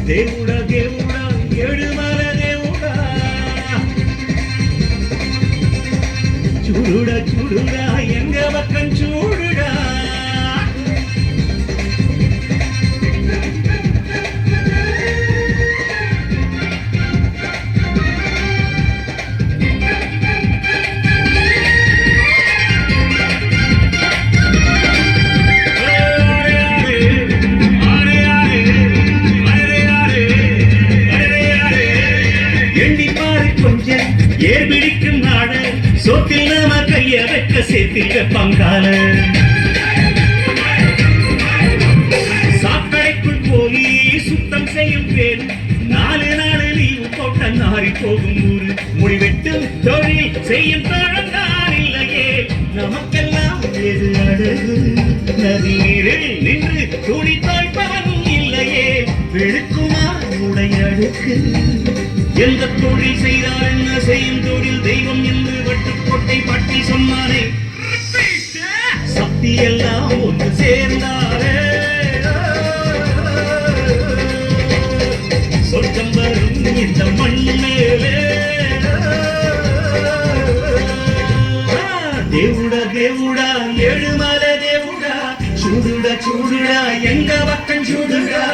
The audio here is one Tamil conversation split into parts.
దేవుడా దేవుడా ఏడుమల దేవుడా చూడుడా చూడుడా ఎంగ పక్కం చూడుడా ஏர்பிடிக்கும் நாடு சோத்தில் நாம கைய வைக்க சேர்த்திக்க பங்கால சாக்கடைக்குள் போய் சுத்தம் செய்யும் பேர் 4 நாள் லீவு போட்ட நாரி போகும் ஊரு முடிவெட்டும் தொழில் செய்யும் தழங்கான் இல்லையே நமக்கெல்லாம் எது அழகு நதி நீரில் நின்று துணி தோய்ப்பவன் இல்லையே வெளுக்குமா உடையடுக்கு எந்த தொழில் செய்தார் என்ன செய்யும் தொழில் தெய்வம் என்று வட்டுக்கோட்டை பற்றி சொன்னாரே சக்தி எல்லாம் ஒன்று சேர்ந்தாரே சொர்க்கம் வரும் இந்த மண் மேலே தேவுடா தேவுடா ஏழுமல தேவுடா சூடுடா சூடுடா எங்க பக்கம் சூடுடா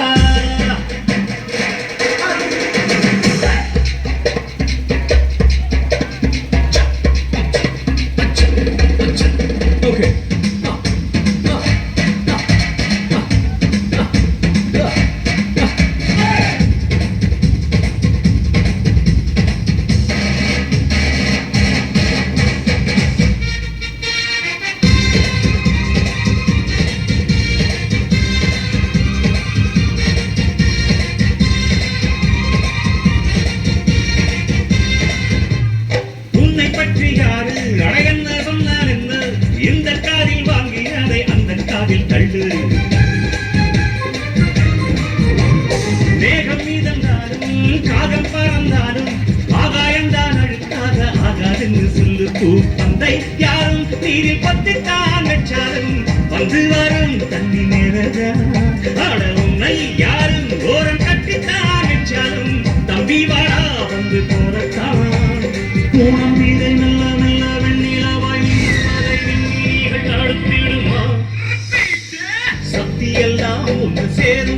இந்த காதில் வாங்கி அதை அந்த காதில் தள்ளு மேகம் மீதந்தாலும் காகம் பறந்தாலும் ஆகாயம்தான் அழுக்காக ஆகாதுன்னு சொல்லு பூப்பந்தை யாரும் நீரில் பத்தித்தான் வச்சாலும் வந்து வரும் தண்ணி நேரதா ஆட உன்னை யாரும் ஓரம் கட்டித்தான் வச்சாலும் தம்பி வாடா வந்து போறத்தான் மூணம் மீதை நல்ல நல்ல வெண்ணிலவாய் சக்தி எல்லாம் ஒன்று சேர்